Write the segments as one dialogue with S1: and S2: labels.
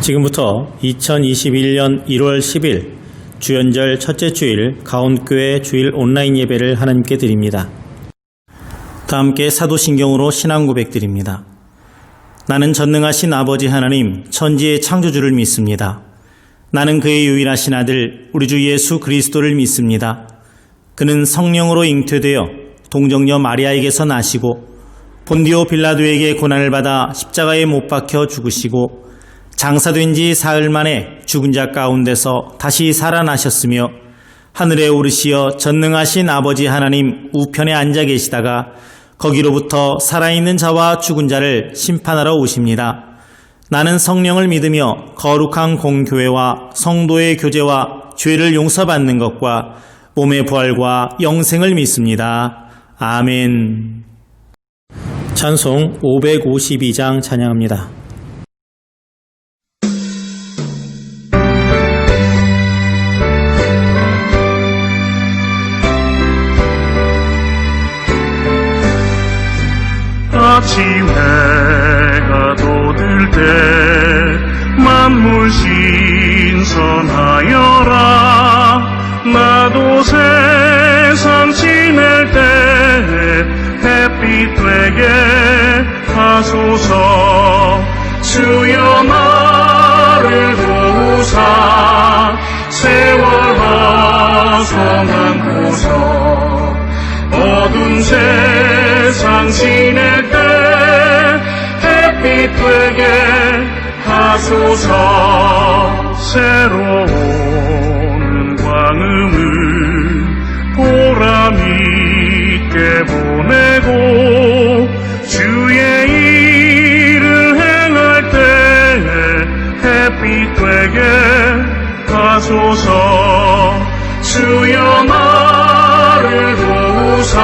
S1: 지금부터 2021년 1월 10일 주연절 첫째 주일 가온교회 주일 온라인 예배를 하나님께 드립니다. 다 함께 사도신경으로 신앙 고백드립니다. 나는 전능하신 아버지 하나님 천지의 창조주를 믿습니다. 나는 그의 유일하신 아들 우리 주 예수 그리스도를 믿습니다. 그는 성령으로 잉태되어 동정녀 마리아에게서 나시고 본디오 빌라도에게 고난을 받아 십자가에 못 박혀 죽으시고 장사된 지 사흘 만에 죽은 자 가운데서 다시 살아나셨으며 하늘에 오르시어 전능하신 아버지 하나님 우편에 앉아 계시다가 거기로부터 살아있는 자와 죽은 자를 심판하러 오십니다. 나는 성령을 믿으며 거룩한 공교회와 성도의 교제와 죄를 용서받는 것과 몸의 부활과 영생을 믿습니다. 아멘. 찬송 552장 찬양합니다.
S2: 같이 해가 돋을 때 만물 신선하여라. 나도 세상 지낼 때 햇빛 되게 하소서. 주여 나를 도우사 세월 허송한 고서 어두운 세상 지낼 때 햇빛 되게 하소서. 새로운 광음을 보람 있게 보내고 주의 일을 행할 때 햇빛 되게 하소서. 주여 나를 도우사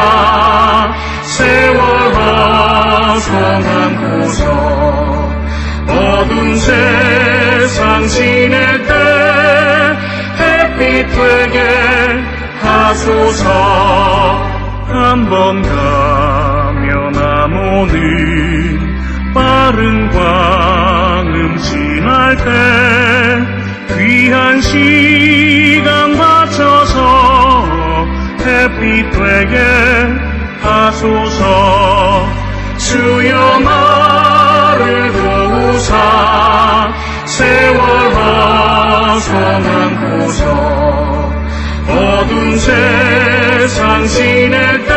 S2: 세월 허송한 고서 어두운 세상 지낼 때 햇빛 되게 하소서. 한번 가면 나무는 빠른 광음 지날 때 귀한 시간 바쳐서 햇빛 되게 하소서. 주여 나를 도우사 세월 허송한 고서 어두운 세상 지낼 때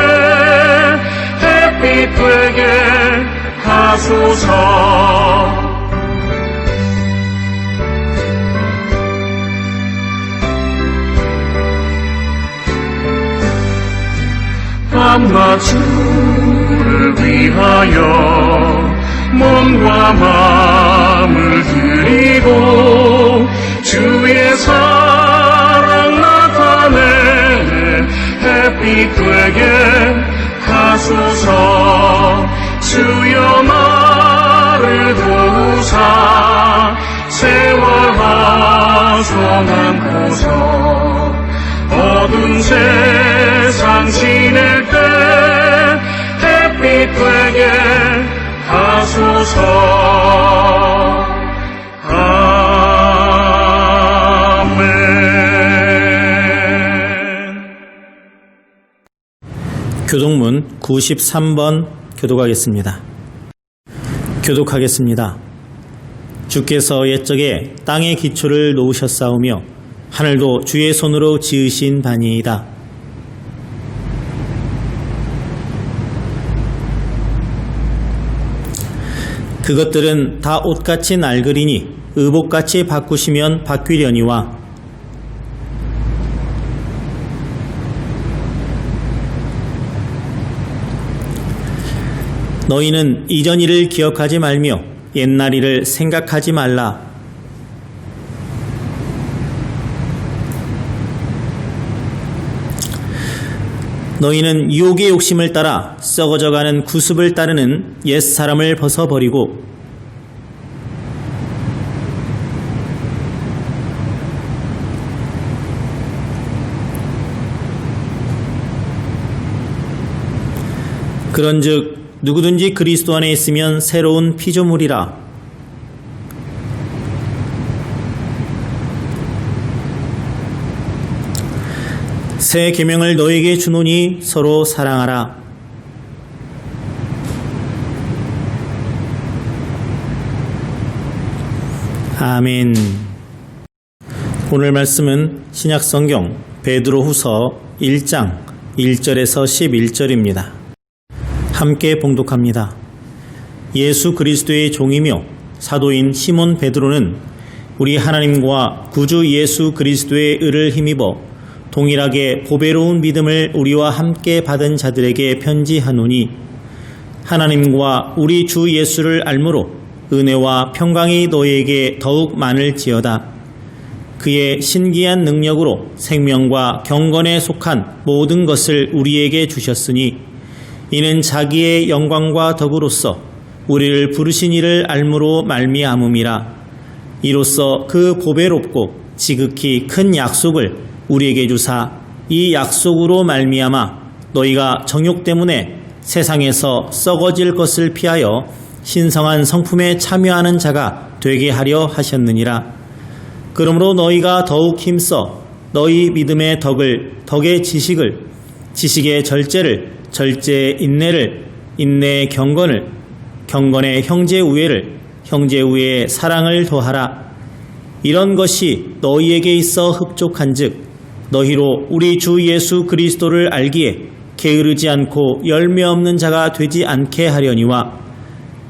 S2: 햇빛 되게 하소서. 밤낮 주를 위하여 몸과 마음을 드리고 주의 사랑 나타내 햇빛 되게 하소서. 주여 나를 도우사 세월 허송한 고서 어두운 세상 지낼 때 햇빛 되게 하소서. 아멘.
S1: 교독문 93번 교독하겠습니다. 교독하겠습니다. 주께서 옛적에 땅의 기초를 놓으셨사오며 하늘도 주의 손으로 지으신 바니이다. 그것들은 다 옷같이 낡으리니 의복같이 바꾸시면 바뀌려니와 너희는 이전 일을 기억하지 말며 옛날 일을 생각하지 말라. 너희는 유혹의 욕심을 따라 썩어져가는 구습을 따르는 옛사람을 벗어버리고 그런즉 누구든지 그리스도 안에 있으면 새로운 피조물이라. 새 계명을 너에게 주노니 서로 사랑하라. 아멘. 오늘 말씀은 신약성경 베드로후서 1장 1절에서 11절입니다. 함께 봉독합니다. 예수 그리스도의 종이며 사도인 시몬 베드로는 우리 하나님과 구주 예수 그리스도의 의를 힘입어 동일하게 보배로운 믿음을 우리와 함께 받은 자들에게 편지하노니, 하나님과 우리 주 예수를 알므로 은혜와 평강이 너희에게 더욱 많을지어다. 그의 신기한 능력으로 생명과 경건에 속한 모든 것을 우리에게 주셨으니, 이는 자기의 영광과 덕으로서 우리를 부르신 이를 알므로 말미암음이라. 이로써 그 보배롭고 지극히 큰 약속을 우리에게 주사 이 약속으로 말미암아 너희가 정욕 때문에 세상에서 썩어질 것을 피하여 신성한 성품에 참여하는 자가 되게 하려 하셨느니라. 그러므로 너희가 더욱 힘써 너희 믿음의 덕을, 덕의 지식을, 지식의 절제를, 절제의 인내를, 인내의 경건을, 경건의 형제 우애를, 형제 우애의 사랑을 더하라. 이런 것이 너희에게 있어 흡족한즉 너희로 우리 주 예수 그리스도를 알기에 게으르지 않고 열매 없는 자가 되지 않게 하려니와,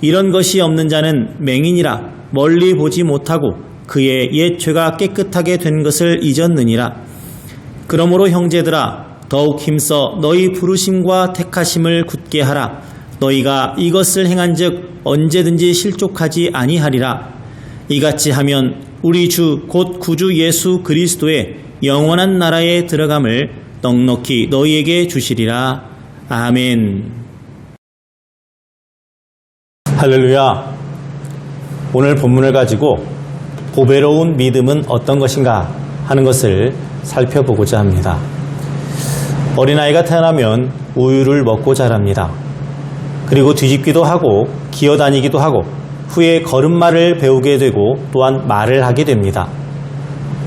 S1: 이런 것이 없는 자는 맹인이라 멀리 보지 못하고 그의 옛 죄가 깨끗하게 된 것을 잊었느니라. 그러므로 형제들아, 더욱 힘써 너희 부르심과 택하심을 굳게 하라. 너희가 이것을 행한즉 언제든지 실족하지 아니하리라. 이같이 하면 우리 주 곧 구주 예수 그리스도의 영원한 나라에 들어감을 넉넉히 너희에게 주시리라. 아멘. 할렐루야. 오늘 본문을 가지고 보배로운 믿음은 어떤 것인가 하는 것을 살펴보고자 합니다. 어린아이가 태어나면 우유를 먹고 자랍니다. 그리고 뒤집기도 하고 기어다니기도 하고 후에 걸음마를 배우게 되고 또한 말을 하게 됩니다.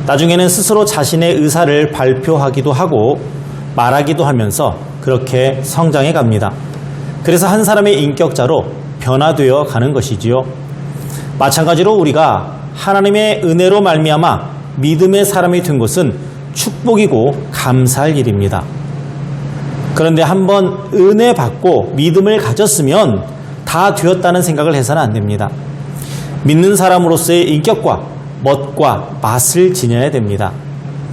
S1: 나중에는 스스로 자신의 의사를 발표하기도 하고 말하기도 하면서 그렇게 성장해 갑니다. 그래서 한 사람의 인격자로 변화되어 가는 것이지요. 마찬가지로 우리가 하나님의 은혜로 말미암아 믿음의 사람이 된 것은 축복이고 감사할 일입니다. 그런데 한번 은혜 받고 믿음을 가졌으면 다 되었다는 생각을 해서는 안 됩니다. 믿는 사람으로서의 인격과 멋과 맛을 지녀야 됩니다.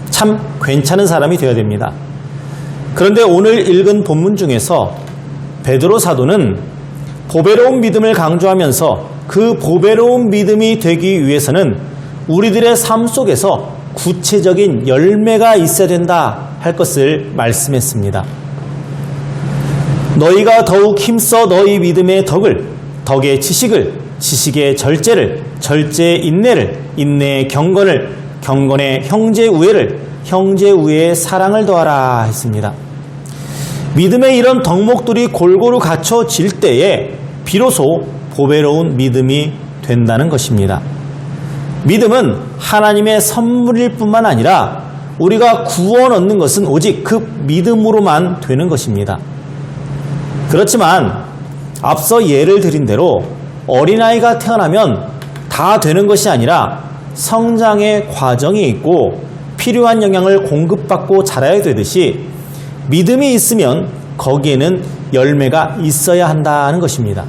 S1: 참 괜찮은 사람이 되어야 됩니다. 그런데 오늘 읽은 본문 중에서 베드로 사도는 보배로운 믿음을 강조하면서 그 보배로운 믿음이 되기 위해서는 우리들의 삶 속에서 구체적인 열매가 있어야 된다 할 것을 말씀했습니다. 너희가 더욱 힘써 너희 믿음의 덕을, 덕의 지식을, 지식의 절제를, 절제의 인내를, 인내의 경건을, 경건의 형제 우애를, 형제 우애의 사랑을 더하라 했습니다. 믿음의 이런 덕목들이 골고루 갖춰질 때에 비로소 보배로운 믿음이 된다는 것입니다. 믿음은 하나님의 선물일 뿐만 아니라 우리가 구원 얻는 것은 오직 그 믿음으로만 되는 것입니다. 그렇지만 앞서 예를 드린 대로 어린아이가 태어나면 다 되는 것이 아니라 성장의 과정이 있고 필요한 영양을 공급받고 자라야 되듯이 믿음이 있으면 거기에는 열매가 있어야 한다는 것입니다.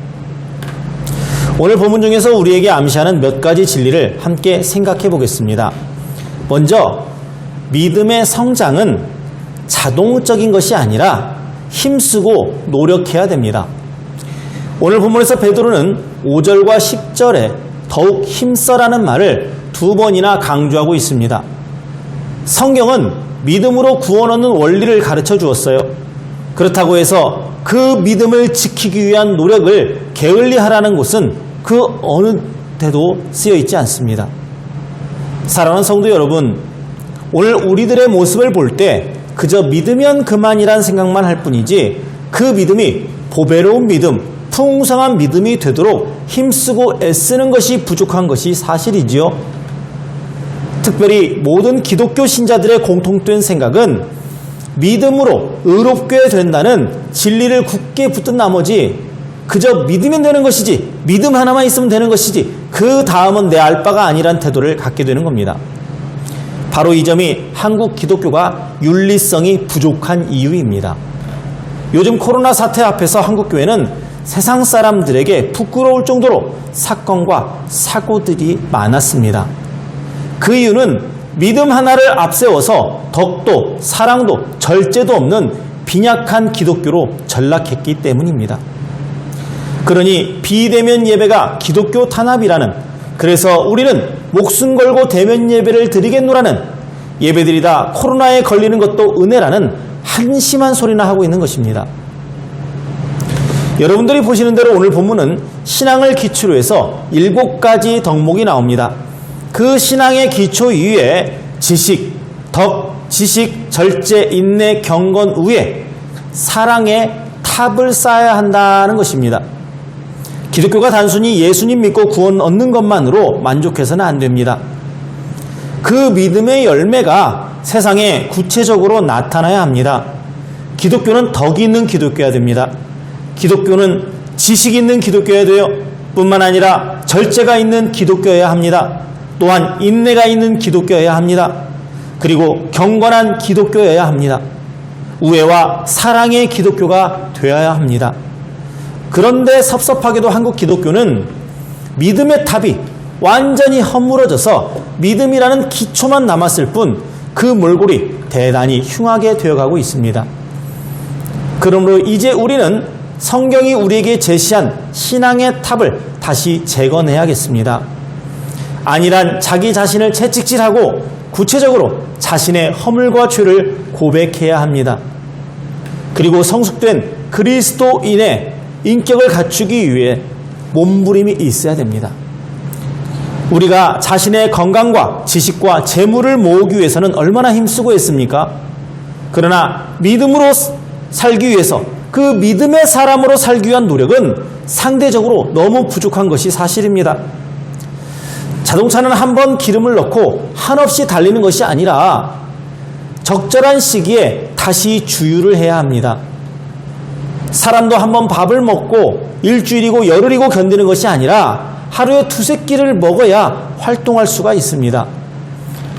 S1: 오늘 본문 중에서 우리에게 암시하는 몇 가지 진리를 함께 생각해 보겠습니다. 먼저 믿음의 성장은 자동적인 것이 아니라 힘쓰고 노력해야 됩니다. 오늘 본문에서 베드로는 5절과 10절에 더욱 힘써라는 말을 2번이나 강조하고 있습니다. 성경은 믿음으로 구원 얻는 원리를 가르쳐 주었어요. 그렇다고 해서 그 믿음을 지키기 위한 노력을 게을리하라는 곳은 그 어느 데도 쓰여 있지 않습니다. 사랑하는 성도 여러분, 오늘 우리들의 모습을 볼 때 그저 믿으면 그만이란 생각만 할 뿐이지 그 믿음이 보배로운 믿음, 풍성한 믿음이 되도록 힘쓰고 애쓰는 것이 부족한 것이 사실이지요. 특별히 모든 기독교 신자들의 공통된 생각은 믿음으로 의롭게 된다는 진리를 굳게 붙든 나머지 그저 믿으면 되는 것이지, 믿음 하나만 있으면 되는 것이지, 그 다음은 내 알 바가 아니란 태도를 갖게 되는 겁니다. 바로 이 점이 한국 기독교가 윤리성이 부족한 이유입니다. 요즘 코로나 사태 앞에서 한국교회는 세상 사람들에게 부끄러울 정도로 사건과 사고들이 많았습니다. 그 이유는 믿음 하나를 앞세워서 덕도 사랑도 절제도 없는 빈약한 기독교로 전락했기 때문입니다. 그러니 비대면 예배가 기독교 탄압이라는, 그래서 우리는 목숨 걸고 대면 예배를 드리겠노라는, 예배드리다 코로나에 걸리는 것도 은혜라는 한심한 소리나 하고 있는 것입니다. 여러분들이 보시는 대로 오늘 본문은 신앙을 기초로 해서 7가지 덕목이 나옵니다. 그 신앙의 기초 이후에 지식, 덕, 지식, 절제, 인내, 경건 위에 사랑의 탑을 쌓아야 한다는 것입니다. 기독교가 단순히 예수님 믿고 구원 얻는 것만으로 만족해서는 안 됩니다. 그 믿음의 열매가 세상에 구체적으로 나타나야 합니다. 기독교는 덕이 있는 기독교여야 됩니다. 기독교는 지식 있는 기독교여야 돼요. 뿐만 아니라 절제가 있는 기독교여야 합니다. 또한 인내가 있는 기독교여야 합니다. 그리고 경건한 기독교여야 합니다. 우애와 사랑의 기독교가 되어야 합니다. 그런데 섭섭하게도 한국 기독교는 믿음의 탑이 완전히 허물어져서 믿음이라는 기초만 남았을 뿐 그 몰골이 대단히 흉하게 되어가고 있습니다. 그러므로 이제 우리는 성경이 우리에게 제시한 신앙의 탑을 다시 재건해야겠습니다. 아니란 자기 자신을 채찍질하고 구체적으로 자신의 허물과 죄를 고백해야 합니다. 그리고 성숙된 그리스도인의 인격을 갖추기 위해 몸부림이 있어야 됩니다. 우리가 자신의 건강과 지식과 재물을 모으기 위해서는 얼마나 힘쓰고 했습니까? 그러나 믿음으로 살기 위해서, 그 믿음의 사람으로 살기 위한 노력은 상대적으로 너무 부족한 것이 사실입니다. 자동차는 한 번 기름을 넣고 한없이 달리는 것이 아니라 적절한 시기에 다시 주유를 해야 합니다. 사람도 한 번 밥을 먹고 일주일이고 열흘이고 견디는 것이 아니라 하루에 2-3끼를 먹어야 활동할 수가 있습니다.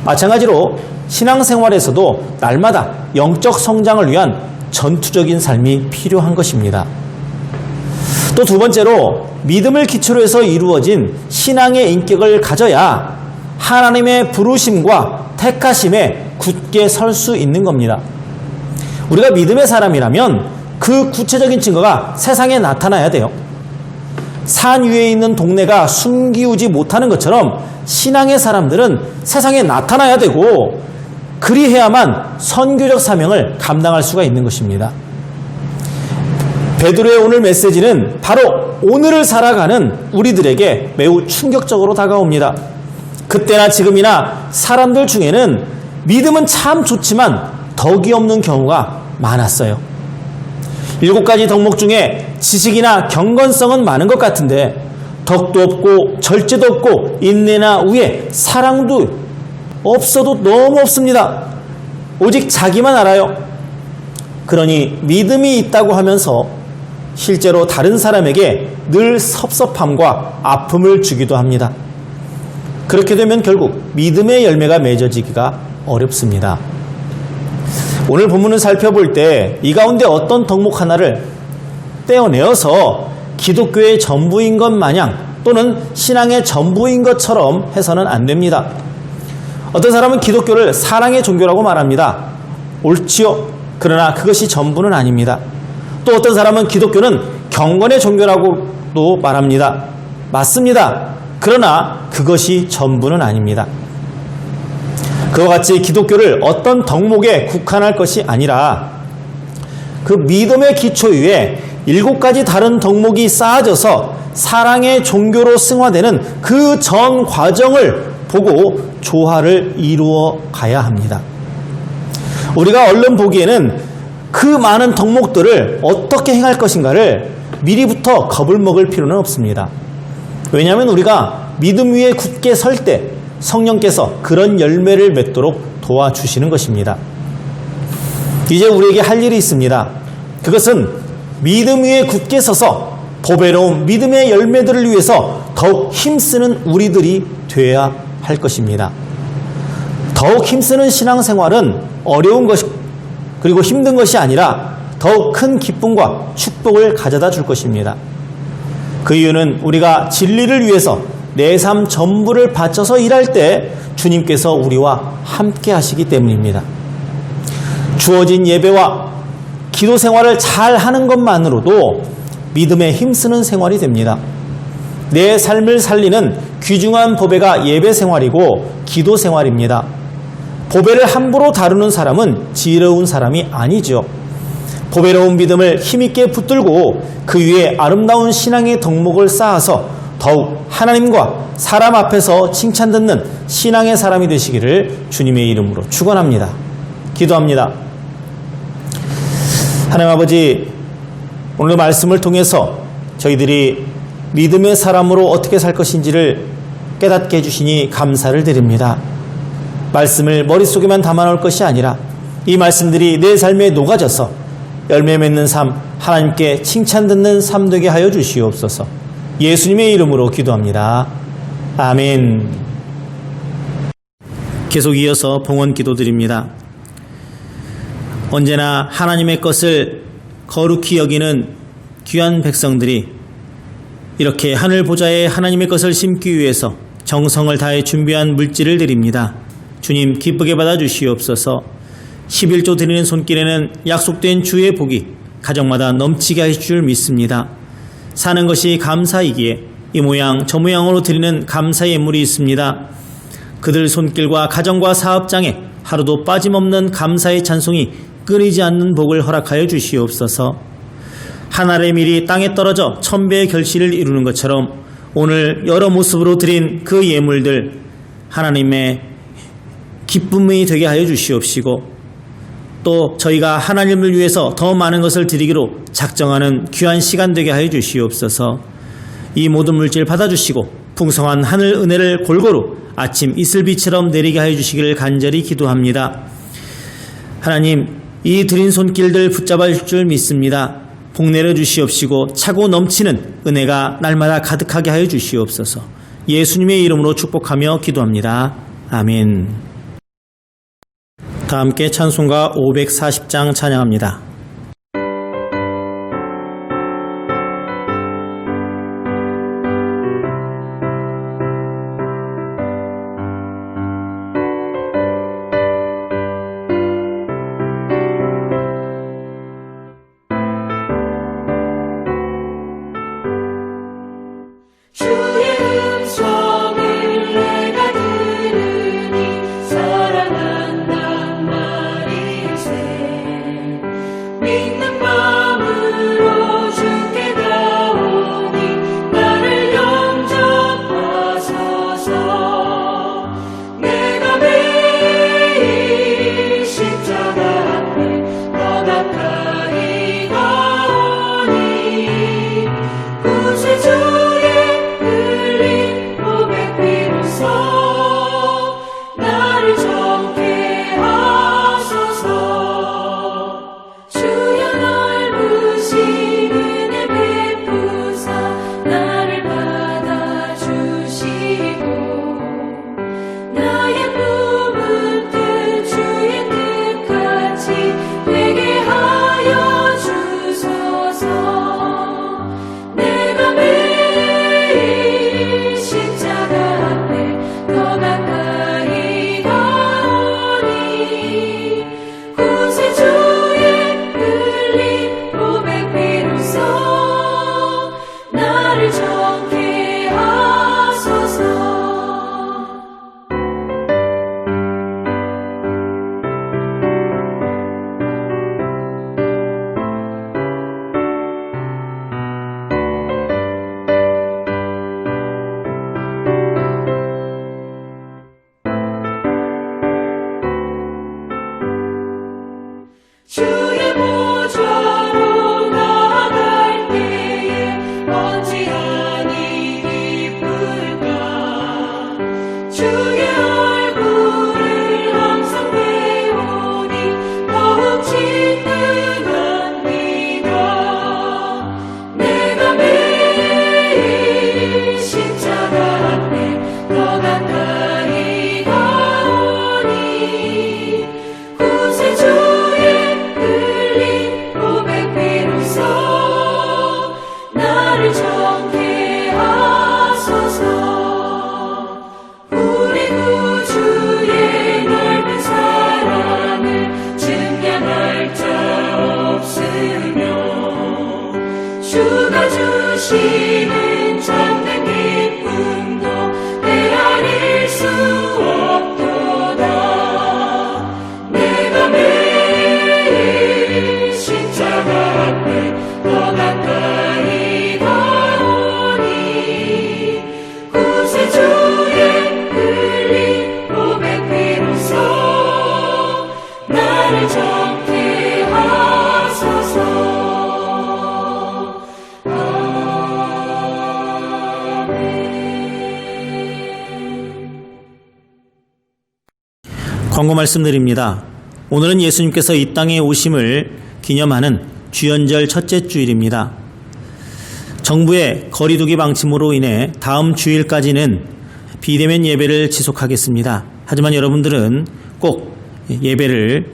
S1: 마찬가지로 신앙생활에서도 날마다 영적 성장을 위한 전투적인 삶이 필요한 것입니다. 또 두 번째로 믿음을 기초로 해서 이루어진 신앙의 인격을 가져야 하나님의 부르심과 택하심에 굳게 설 수 있는 겁니다. 우리가 믿음의 사람이라면 그 구체적인 증거가 세상에 나타나야 돼요. 산 위에 있는 동네가 숨기우지 못하는 것처럼 신앙의 사람들은 세상에 나타나야 되고, 그리해야만 선교적 사명을 감당할 수가 있는 것입니다. 베드로의 오늘 메시지는 바로 오늘을 살아가는 우리들에게 매우 충격적으로 다가옵니다. 그때나 지금이나 사람들 중에는 믿음은 참 좋지만 덕이 없는 경우가 많았어요. 7가지 덕목 중에 지식이나 경건성은 많은 것 같은데 덕도 없고 절제도 없고 인내나 우애, 사랑도 없어도 너무 없습니다. 오직 자기만 알아요. 그러니 믿음이 있다고 하면서 실제로 다른 사람에게 늘 섭섭함과 아픔을 주기도 합니다. 그렇게 되면 결국 믿음의 열매가 맺어지기가 어렵습니다. 오늘 본문을 살펴볼 때 이 가운데 어떤 덕목 하나를 떼어내어서 기독교의 전부인 것 마냥 또는 신앙의 전부인 것처럼 해서는 안 됩니다. 어떤 사람은 기독교를 사랑의 종교라고 말합니다. 옳지요. 그러나 그것이 전부는 아닙니다. 또 어떤 사람은 기독교는 경건의 종교라고도 말합니다. 맞습니다. 그러나 그것이 전부는 아닙니다. 그와 같이 기독교를 어떤 덕목에 국한할 것이 아니라 그 믿음의 기초 위에 7가지 다른 덕목이 쌓아져서 사랑의 종교로 승화되는 그 전 과정을 보고 조화를 이루어 가야 합니다. 우리가 얼른 보기에는 그 많은 덕목들을 어떻게 행할 것인가를 미리부터 겁을 먹을 필요는 없습니다. 왜냐하면 우리가 믿음 위에 굳게 설 때 성령께서 그런 열매를 맺도록 도와주시는 것입니다. 이제 우리에게 할 일이 있습니다. 그것은 믿음 위에 굳게 서서 보배로운 믿음의 열매들을 위해서 더욱 힘쓰는 우리들이 되어야 할 것입니다. 더욱 힘쓰는 신앙생활은 어려운 것 그리고 힘든 것이 아니라 더욱 큰 기쁨과 축복을 가져다 줄 것입니다. 그 이유는 우리가 진리를 위해서 내 삶 전부를 바쳐서 일할 때 주님께서 우리와 함께 하시기 때문입니다. 주어진 예배와 기도 생활을 잘 하는 것만으로도 믿음에 힘쓰는 생활이 됩니다. 내 삶을 살리는 귀중한 보배가 예배 생활이고 기도 생활입니다. 보배를 함부로 다루는 사람은 지혜로운 사람이 아니죠. 보배로운 믿음을 힘있게 붙들고 그 위에 아름다운 신앙의 덕목을 쌓아서 더욱 하나님과 사람 앞에서 칭찬 듣는 신앙의 사람이 되시기를 주님의 이름으로 축원합니다. 기도합니다. 하나님 아버지, 오늘 말씀을 통해서 저희들이 믿음의 사람으로 어떻게 살 것인지를 깨닫게 해주시니 감사를 드립니다. 말씀을 머릿속에만 담아놓을 것이 아니라 이 말씀들이 내 삶에 녹아져서 열매 맺는 삶, 하나님께 칭찬 듣는 삶 되게 하여 주시옵소서. 예수님의 이름으로 기도합니다. 아멘. 계속 이어서 봉헌 기도드립니다. 언제나 하나님의 것을 거룩히 여기는 귀한 백성들이 이렇게 하늘 보좌에 하나님의 것을 심기 위해서 정성을 다해 준비한 물질을 드립니다. 주님 기쁘게 받아 주시옵소서. 11조 드리는 손길에는 약속된 주의 복이 가정마다 넘치게 하실 줄 믿습니다. 사는 것이 감사이기에 이 모양 저 모양으로 드리는 감사의 예물이 있습니다. 그들 손길과 가정과 사업장에 하루도 빠짐없는 감사의 찬송이 끊이지 않는 복을 허락하여 주시옵소서. 하늘의 밀이 땅에 떨어져 천배의 결실을 이루는 것처럼 오늘 여러 모습으로 드린 그 예물들 하나님의 기쁨이 되게 하여 주시옵시고 또 저희가 하나님을 위해서 더 많은 것을 드리기로 작정하는 귀한 시간 되게 하여 주시옵소서. 이 모든 물질 받아주시고 풍성한 하늘 은혜를 골고루 아침 이슬비처럼 내리게 하여 주시기를 간절히 기도합니다. 하나님, 이 드린 손길들 붙잡아 주실 줄 믿습니다. 복 내려 주시옵시고 차고 넘치는 은혜가 날마다 가득하게 하여 주시옵소서. 예수님의 이름으로 축복하며 기도합니다. 아멘. 다 함께 찬송가 540장 찬양합니다. 광고 말씀드립니다. 오늘은 예수님께서 이 땅에 오심을 기념하는 주연절 첫째 주일입니다. 정부의 거리두기 방침으로 인해 다음 주일까지는 비대면 예배를 지속하겠습니다. 하지만 여러분들은 꼭 예배를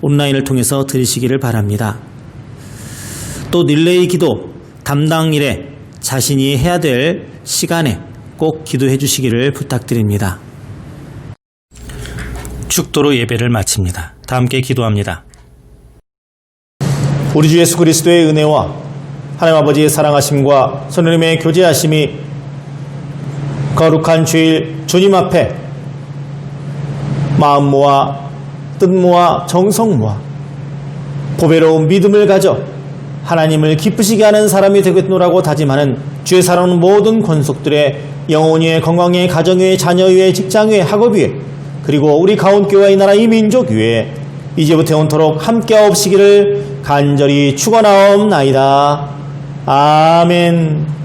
S1: 온라인을 통해서 드리시기를 바랍니다. 또 릴레이 기도 담당일에 자신이 해야 될 시간에 꼭 기도해 주시기를 부탁드립니다. 축도로 예배를 마칩니다. 다 함께 기도합니다. 우리 주 예수 그리스도의 은혜와 하나님 아버지의 사랑하심과 성령님의 교제하심이 거룩한 주일 주님 앞에 마음 모아 뜻 모아 정성 모아 보배로운 믿음을 가져 하나님을 기쁘시게 하는 사람이 되겠노라고 다짐하는 주의 사랑하는 모든 권속들의 영혼 위에 건강 위에 가정 위에 자녀 위에 직장 위에 학업 위에 그리고 우리 가온교회와 이 나라 이 민족 위에 이제부터 영원토록 함께하옵시기를 간절히 축원하옵나이다. 아멘.